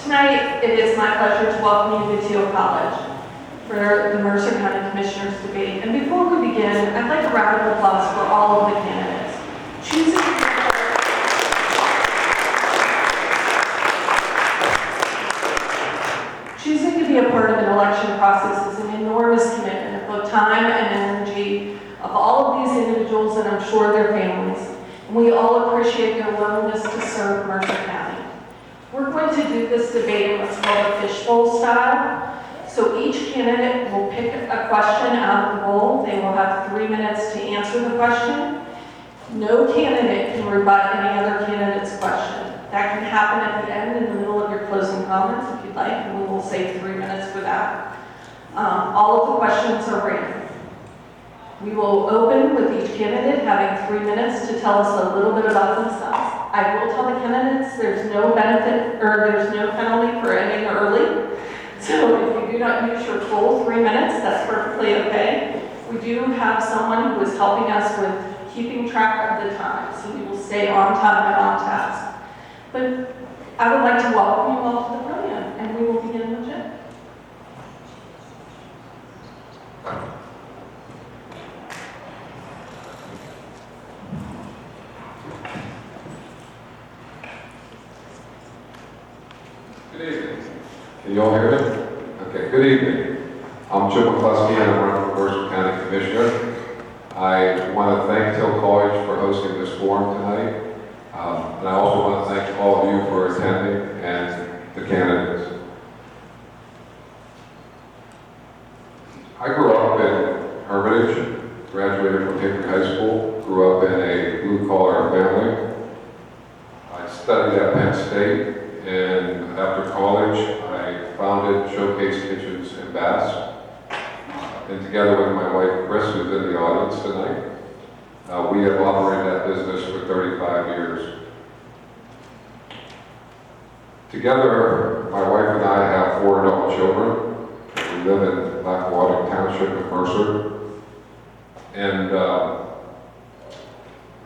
Tonight, it is my pleasure to welcome you to Teal College for the Mercer County Commissioners debate. And before we begin, I'd like a round of applause for all of the candidates. Choosing to be a part of an election process is an enormous commitment of both time and energy of all of these individuals and I'm sure their families. And we all appreciate your willingness to serve Mercer County. We're going to do this debate in what's called a fishbowl style. So each candidate will pick a question out of the bowl. They will have 3 minutes to answer the question. No candidate can rebut any other candidate's question. That can happen at the end in the middle of your closing comments if you'd like, and we will save 3 minutes for that. All of the questions are random. We will open with each candidate having 3 minutes to tell us a little bit about themselves. I will tell the candidates there's no benefit or there's no penalty for ending early. So if you do not use your full 3 minutes, that's perfectly okay. We do have someone who is helping us with keeping track of the time, so we will stay on time and on task. But I would like to welcome you all to the podium, and we will begin with Jim. Good evening. Can you all hear me? Okay, good evening. I'm Jim McCluskey and I'm running for Mercer County Commissioner. I want to thank Teal College for hosting this forum tonight. And I also want to thank all of you for attending and the candidates. I grew up in Hermitage, graduated from Hickory High School, grew up in a blue-collar family. I studied at Penn State. And after college, I founded Showcase Kitchens in Bass. And together with my wife, Chris, who's in the audience tonight, we have operated that business for 35 years. Together, my wife and I have 4 adult children. We live in Blackwater Township in Mercer. And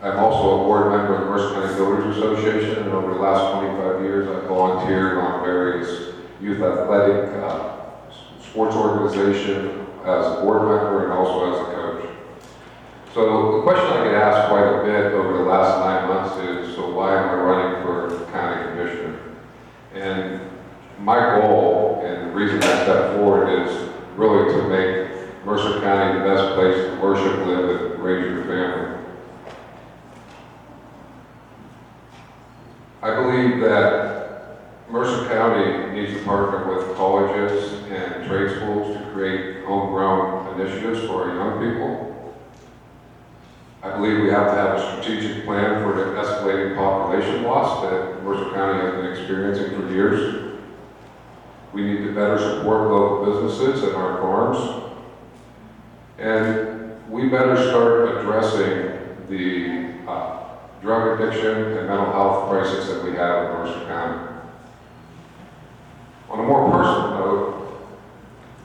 I'm also a board member of the Mercer County Builders Association, and over the last 25 years, I've volunteered on various youth athletic sports organizations as a board member and also as a coach. So the question I get asked quite a bit over the last 9 months is, so why am I running for county commissioner? And my goal, and the reason I step forward, is really to make Mercer County the best place to worship, live, and raise your family. I believe that Mercer County needs to partner with colleges and trade schools to create homegrown initiatives for our young people. I believe we have to have a strategic plan for the escalating population loss that Mercer County has been experiencing for years. We need to better support local businesses and our farms. And we better start addressing the drug addiction and mental health crisis that we have in Mercer County. On a more personal note,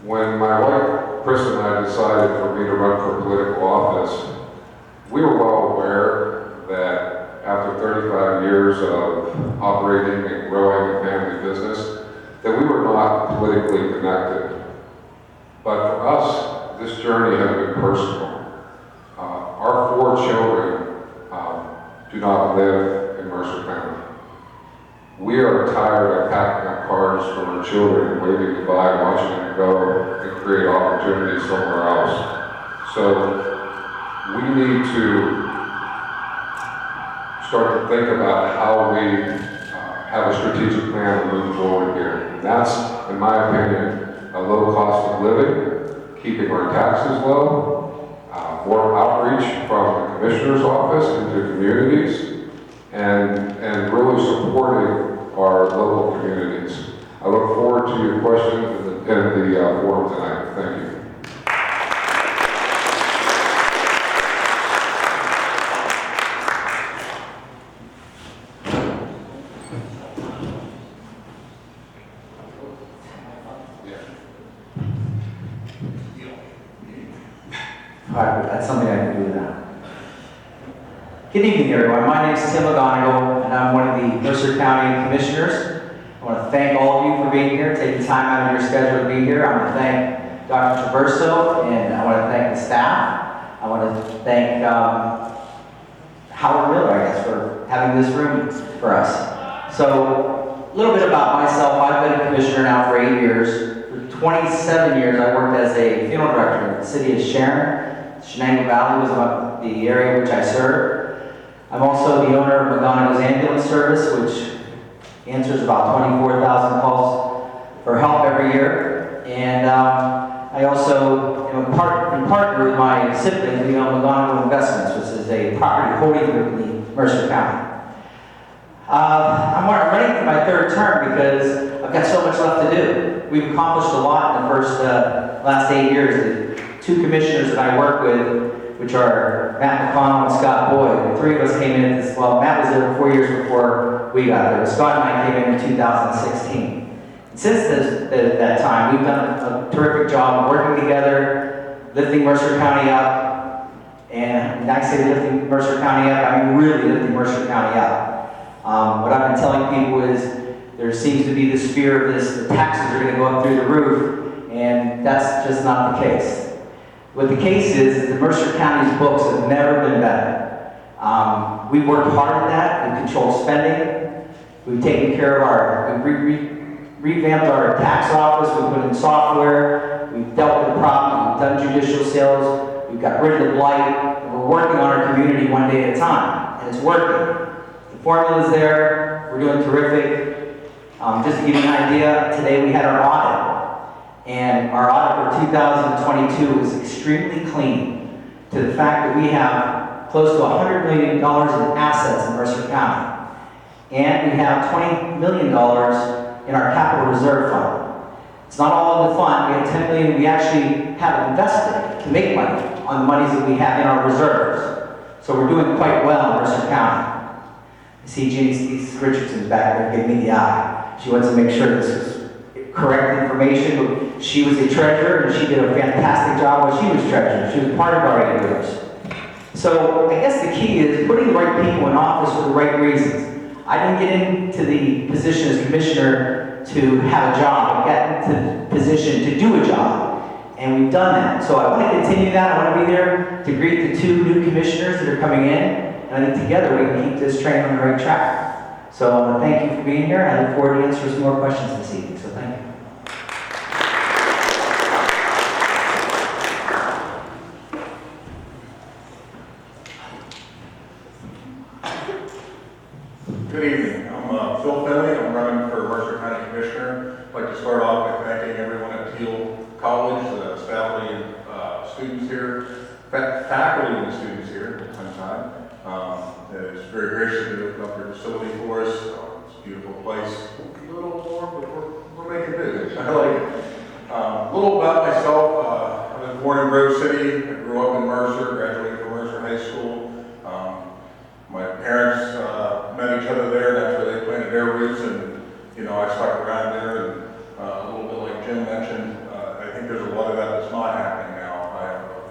when my wife, Chris, and I decided for me to run for political office, we were well aware that after 35 years of operating and growing a family business, that we were not politically connected. But for us, this journey has been personal. Our 4 children do not live in Mercer County. We are tired of packing up cars for our children and waving goodbye and watching them go and create opportunities somewhere else. So we need to start to think about how we have a strategic plan to move forward here. And that's, in my opinion, a low cost of living, keeping our taxes low, more outreach from the Commissioner's office into communities, and really supporting our local communities. I look forward to your questions in the forum tonight. Thank you. All right, that's something I can do now. Good evening, everyone. My name is Tim McGonigal, and I'm one of the Mercer County Commissioners. want to thank all of you for being here, taking time out of your schedule to be here. I want to thank Dr. Traverso, and I want to thank the staff. I want to thank Howard Miller, I guess, for having this room for us. So, a little bit about myself. I've been a commissioner now for 8 years. For 27 years, I worked as a funeral director in the city of Sharon. Shenango Valley was the area which I served. I'm also the owner of McGonigal's Ambulance Service, which answers about 24,000 calls for help every year. And I also am a partner with my siblings. We own McGonigal Investments, which is a property holding group in the Mercer County. I'm running for my third term because I've got so much left to do. We've accomplished a lot in the last 8 years. The two commissioners that I work with, which are Matt McConnell and Scott Boyd, the three of us came in at this, well, Matt was there 4 years before we got there. Scott and I came in 2016. And since that time, we've done a terrific job of working together, lifting Mercer County up. And when I say lifting Mercer County up, I mean really lifting Mercer County up. What I've been telling people is there seems to be this fear of the taxes are going to go up through the roof, and that's just not the case. What the case is that Mercer County's books have never been better. We've worked hard at that. We've controlled spending. We've taken care of we've revamped our tax office. We've put in software. We've dealt with the problems. We've done judicial sales. We've got rid of the blight. And we're working on our community one day at a time, and it's working. The formula's there. We're doing terrific. Just to give you an idea, today we had our audit. And our audit for 2022 was extremely clean to the fact that we have close to $100 million in assets in Mercer County. And we have $20 million in our capital reserve fund. It's not all in the fund. We have $10 million we actually have invested to make money on the monies that we have in our reserves. So we're doing quite well in Mercer County. I see Jeannie Richardson's back there giving me the eye. She wants to make sure this is correct information. She was a treasurer, and she did a fantastic job while she was treasurer. She was part of our 8 years. So I guess the key is putting the right people in office for the right reasons. I didn't get into the position as commissioner to have a job. I got into the position to do a job, and we've done that. So I want to continue that. I want to be there to greet the two new commissioners that are coming in, and I think together we can keep this train on the right track. So I want to thank you for being here. I look forward to answering some more questions this evening. So thank you. Good evening. I'm Phil Finley. I'm running for Mercer County Commissioner. I'd like to start off by thanking everyone at Teal College, the faculty and students here, faculty and students here at the same time. It's very gracious to open up your facility for us. It's a beautiful place. A little warm, but we're making do. I like it. A little about myself. I was born in Grove City. I grew up in Mercer, graduated from Mercer High School. My parents met each other there. That's where they planted their roots, and I stuck around there. And a little bit like Jim mentioned, I think there's a lot of that that's not happening now.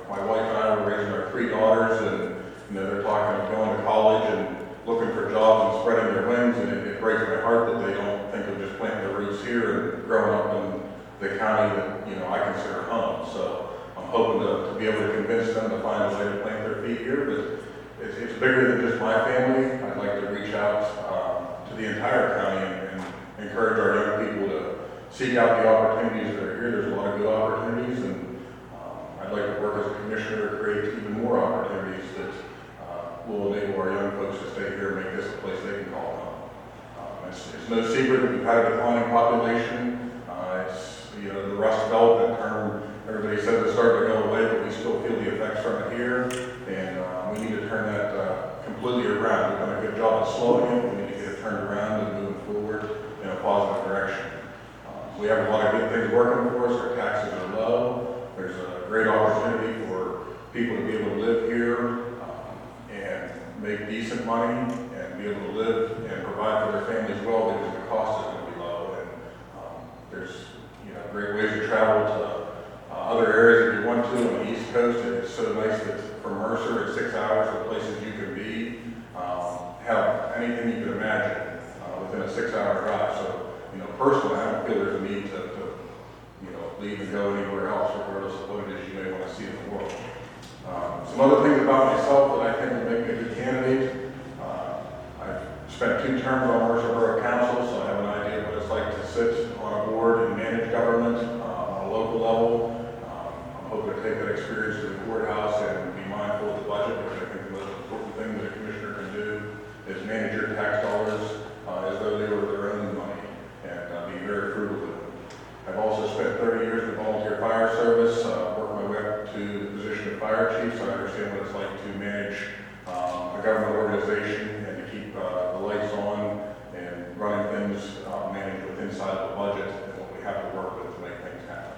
My wife and I were raising our 3 daughters, and they're talking of going to college and looking for jobs and spreading their wings, and it breaks my heart that they don't think of just planting their roots here and growing up in the county that I consider home. So I'm hoping to be able to convince them to find a way to plant their feet here, but it's bigger than just my family. I'd like to reach out to the entire county and encourage our young people to seek out the opportunities that are here. There's a lot of good opportunities, and I'd like to work as a commissioner to create even more opportunities that will enable our young folks to stay here and make this a place they can call home. It's no secret that we've had a declining population. It's the Rust Belt, that term everybody said it's starting to go away, but we still feel the effects from it here, and we need to turn that completely around. We've done a good job of slowing it. We need to get it turned around and moving forward in a positive direction. We have a lot of good things working for us. Our taxes are low. There's a great opportunity for people to be able to live here and make decent money and be able to live and provide for their families well, because the cost is going to be low. And there's great ways to travel to other areas if you want to on the East Coast. It's so nice that from Mercer, it's 6 hours of places you can be, have anything you can imagine within a 6-hour drive. So personally, I don't feel there's a need to leave and go anywhere else, regardless of what it is you may want to see in the world. Some other things about myself that I think would make me a good candidate. I've spent 2 terms on Mercer Borough Council, so I have an idea of what it's like to sit on a board and manage government on a local level. I'm hoping to take that experience to the courthouse and be mindful of the budget, because I think the most important thing that a commissioner can do is manage your tax dollars as though they were their own money, and be very frugal with them. I've also spent 30 years in the volunteer fire service, worked my way up to the position of fire chief, so I understand what it's like to manage a government organization and to keep the lights on and running things managed with inside the budget and what we have to work with to make things happen.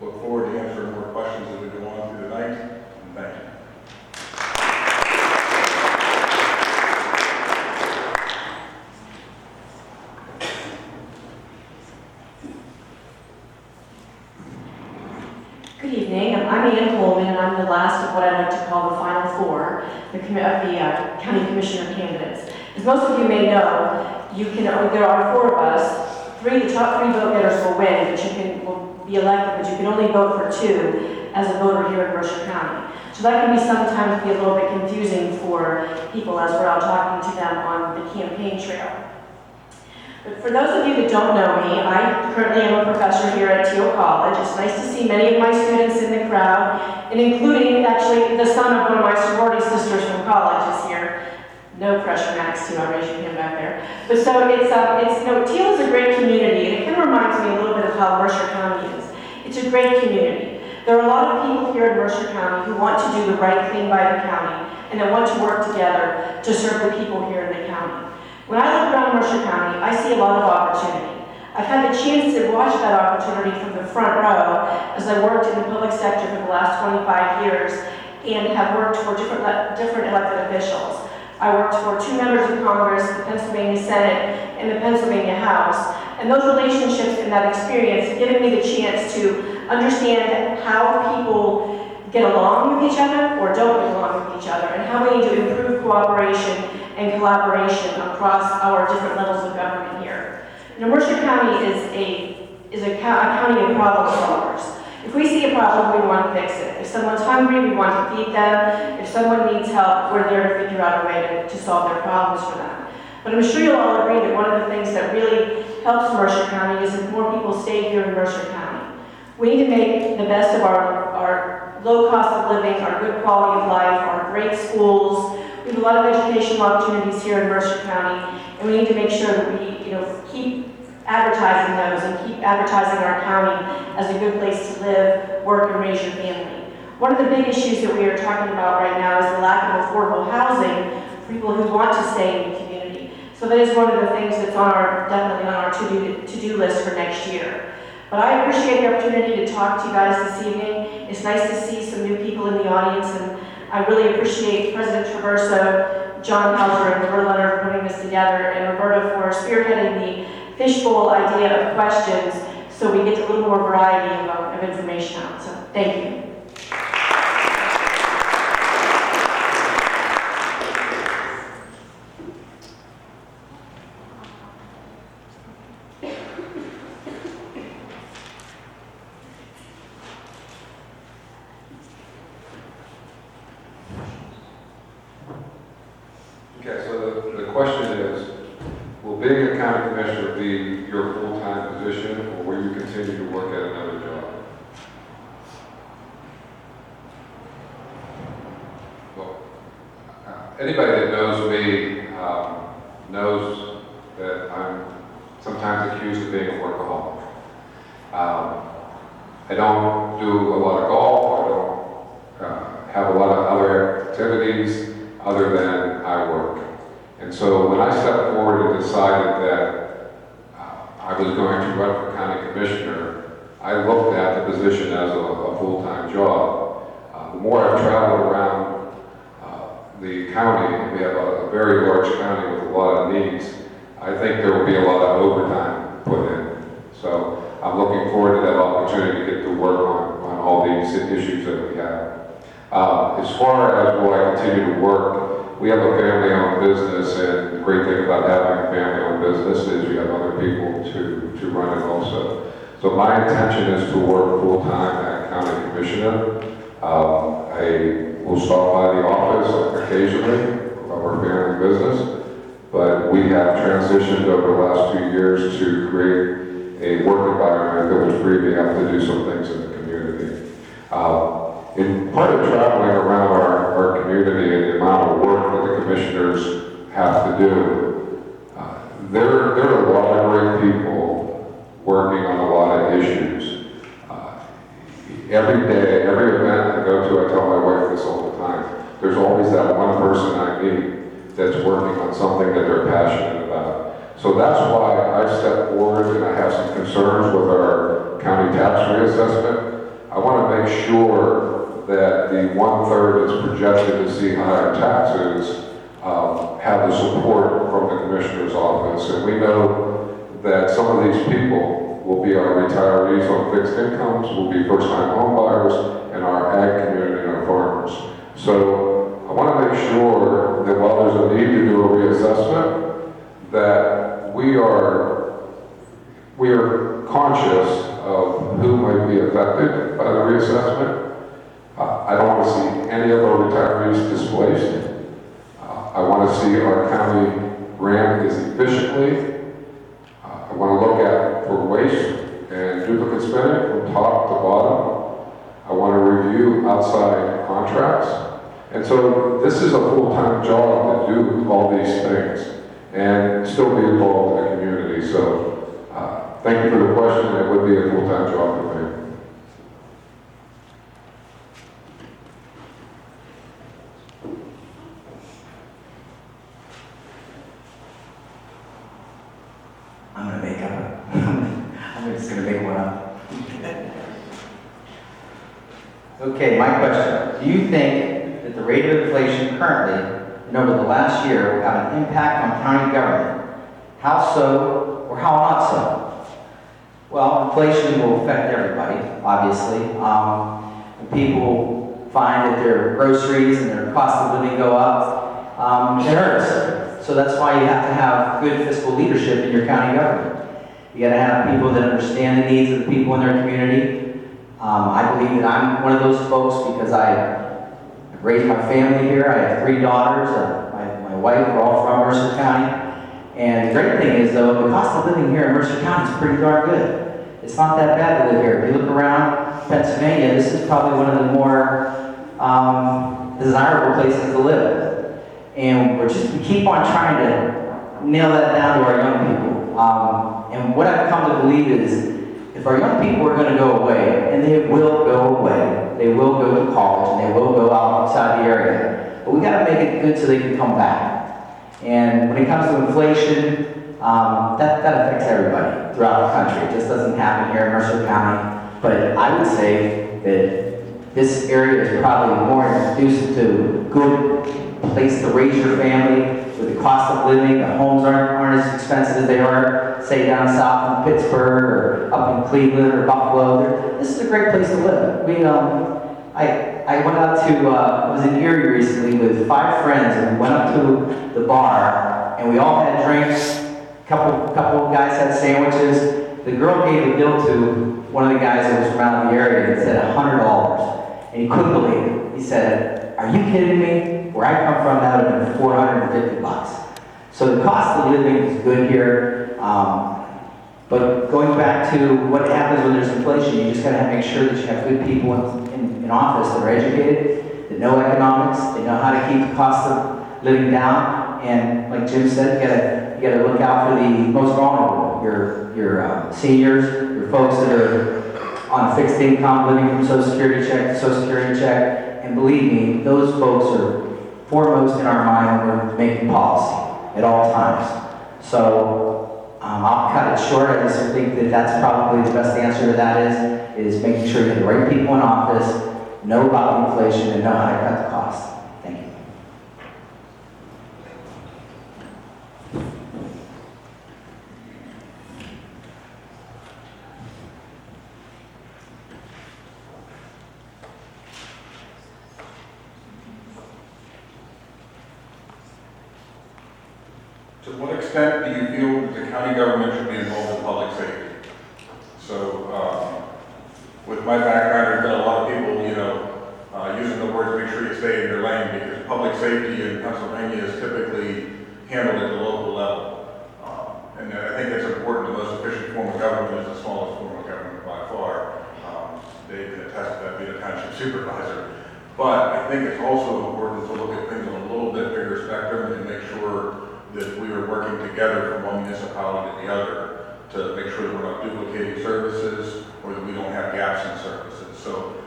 Look forward to answering more questions as we go on through the night, and thank you. Good evening. I'm Ann Coleman, and I'm the last of what I like to call the final 4, the county commissioner candidates. As most of you may know, there are 4 of us. The top 3 vote getters will win, but will be elected, but you can only vote for 2 as a voter here in Mercer County. So that can sometimes be a little bit confusing for people as we're out talking to them on the campaign trail. But for those of you that don't know me, I currently am a professor here at Teal College. It's nice to see many of my students in the crowd, and including actually the son of one of my sorority sisters from college is here. No pressure, Max, too. I'll raise your hand back there. But so Teal is a great community, and it kind of reminds me a little bit of how Mercer County is. It's a great community. There are a lot of people here in Mercer County who want to do the right thing by the county, and that want to work together to serve the people here in the county. When I look around Mercer County, I see a lot of opportunity. I've had the chance to watch that opportunity from the front row as I worked in the public sector for the last 25 years and have worked for different elected officials. I worked for 2 members of Congress, the Pennsylvania Senate, and the Pennsylvania House. And those relationships and that experience have given me the chance to understand how people get along with each other or don't get along with each other, and how we need to improve cooperation and collaboration across our different levels of government here. Mercer County is a county of problem solvers. If we see a problem, we want to fix it. If someone's hungry, we want to feed them. If someone needs help, we're there to figure out a way to solve their problems for them. But I'm sure you'll all agree that one of the things that really helps Mercer County is if more people stay here in Mercer County. We need to make the best of our low cost of living, our good quality of life, our great schools. We have a lot of educational opportunities here in Mercer County, and we need to make sure that we keep advertising those and keep advertising our county as a good place to live, work, and raise your family. One of the big issues that we are talking about right now is the lack of affordable housing for people who want to stay in the community. So that is one of the things that's definitely on our to-do list for next year. But I appreciate the opportunity to talk to you guys this evening. It's nice to see some new people in the audience, and I really appreciate President Traverso, John Hauser, and Roberta Leonard for putting this together, and Roberta for spearheading the fishbowl idea of questions so we get a little more variety of information out. So thank you. Okay, so the question is, will being a county commissioner be your full-time position, or will you continue to work at another job? Well, anybody that knows me knows that I'm sometimes accused of being a workaholic. I don't do a lot of golf. I don't have a lot of other activities other than I work. And so when I stepped forward and decided that I was going to run for county commissioner, I looked at the position as a full-time job. The more I've traveled around the county, and we have a very large county with a lot of needs, I think there will be a lot of overtime put in. So I'm looking forward to that opportunity to get to work on all these issues that we have. As far as will I continue to work, we have a family-owned business, and the great thing about about having family-owned businesses, you have other people to run it also. So my intention is to work full-time at County Commissioner. I will stop by the office occasionally of our family business, but we have transitioned over the last 2 years to create a work environment that will free me up to do some things in the community. In part of traveling around our community and the amount of work that the commissioners have to do, there are a lot of great people working on a lot of issues. Every day, every event I go to, I tell my wife this all the time, there's always that one person I meet that's working on something that they're passionate about. So that's why I've stepped forward and I have some concerns with our county tax reassessment. I want to make sure that the 1/3 that's projected to see higher taxes have the support from the Commissioner's office. And we know that some of these people will be our retirees on fixed incomes, will be first-time home buyers, and our ag community and our farmers. So I want to make sure that while there's a need to do a reassessment, that we are conscious of who might be affected by the reassessment. I don't want to see any of our retirees displaced. I want to see our county ran as efficiently. I want to look at for waste and duplicate spending from top to bottom. I want to review outside contracts. And so this is a full-time job to do all these things and still be involved in the community. So thank you for the question. It would be a full-time job for me. I'm just going to make one up. Okay, my question. Do you think that the rate of inflation currently and over the last year will have an impact on county government? How so or how not so? Well, inflation will affect everybody, obviously. When people find that their groceries and their cost of living go up, it hurts. So that's why you have to have good fiscal leadership in your county government. You got to have people that understand the needs of the people in their community. I believe that I'm one of those folks because I've raised my family here. I have 3 daughters. My wife, we're all from Mercer County. And the great thing is, though, the cost of living here in Mercer County is pretty darn good. It's not that bad to live here. If you look around Pennsylvania, this is probably one of the more desirable places to live. And we keep on trying to nail that down to our young people. And what I've come to believe is, if our young people are going to go away, and they will go away, they will go to college, and they will go outside the area, but we got to make it good so they can come back. And when it comes to inflation, that affects everybody throughout the country. It just doesn't happen here in Mercer County. But I would say that this area is probably more conducive to good place to raise your family. With the cost of living, the homes aren't as expensive as they are, say, down south in Pittsburgh or up in Cleveland or Buffalo. This is a great place to live. I went out to, I was in Erie recently with 5 friends, and we went up to the bar, and we all had drinks. Couple of guys had sandwiches. The girl gave the bill to one of the guys that was from out of the area, and it said $100, and he couldn't believe it. He said, "Are you kidding me? Where I come from, that would have been $450. So the cost of living is good here. But going back to what happens when there's inflation, you just got to make sure that you have good people in office that are educated, that know economics, they know how to keep the cost of living down. And like Jim said, you got to look out for the most vulnerable, your seniors, your folks that are on a fixed income, living from Social Security check to Social Security check. And believe me, those folks are foremost in our mind when we're making policy at all times. So I'll cut it short. I just think that that's probably the best answer to that is making sure you have the right people in office, know about inflation, and know how to cut the cost. Thank you. To what extent do you feel that the county government should be involved in public safety? So, with my background, there's been a lot of people, using the words, make sure you stay in your lane, because public safety in Pennsylvania is typically handled at the local level. And I think it's important. The most efficient form of government is the smallest form of government by far. They can attest to that being a township supervisor. But I think it's also important to look at things on a little bit bigger spectrum and make sure that we are working together from one municipality to the other to make sure that we're not duplicating services or that we don't have gaps in services. So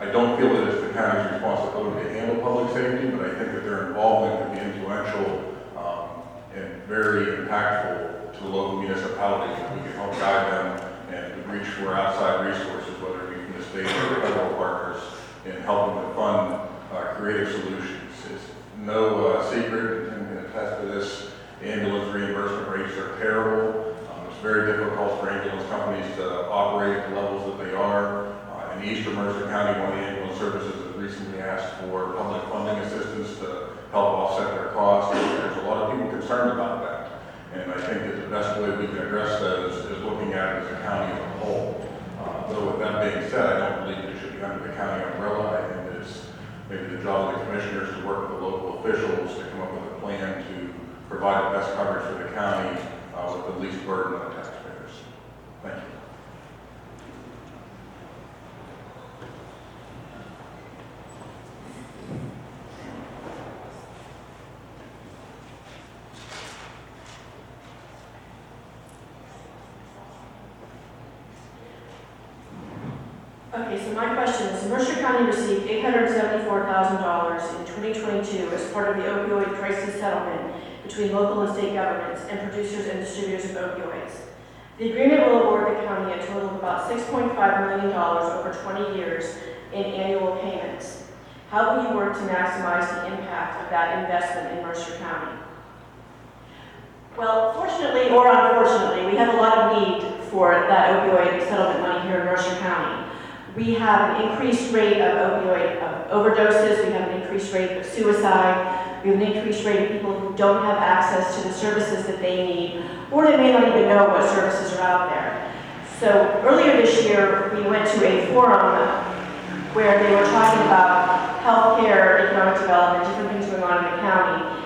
I don't feel that it's the county's responsibility to handle public safety, but I think that their involvement could be influential and very impactful to the local municipalities. We can help guide them and reach for outside resources, whether it be from the state or federal partners, in helping to fund creative solutions. It's no secret, and can attest to this, ambulance reimbursement rates are terrible. It's very difficult for ambulance companies to operate at the levels that they are. In eastern Mercer County, one of the ambulance services has recently asked for public funding assistance to help offset their costs. There's a lot of people concerned about that. And I think that the best way we can address those is looking at it as a county as a whole. Though with that being said, I don't believe it should be under the county umbrella. I think it's maybe the job of the commissioners to work with the local officials to come up with a plan to provide the best coverage for the county with the least burden on the taxpayers. Thank you. Okay, so my question is, Mercer County received $874,000 in 2022 as part of the opioid crisis settlement between local and state governments and producers and distributors of opioids. The agreement will award the county a total of about $6.5 million over 20 years in annual payments. How will you work to maximize the impact of that investment in Mercer County? Well, fortunately or unfortunately, we have a lot of need for that opioid settlement money here in Mercer County. We have an increased rate of opioid overdoses, we have an increased rate of suicide, we have an increased rate of people who don't have access to the services that they need, or they may not even know what services are out there. So earlier this year, we went to a forum where they were talking about healthcare, economic development, different things going on in the county.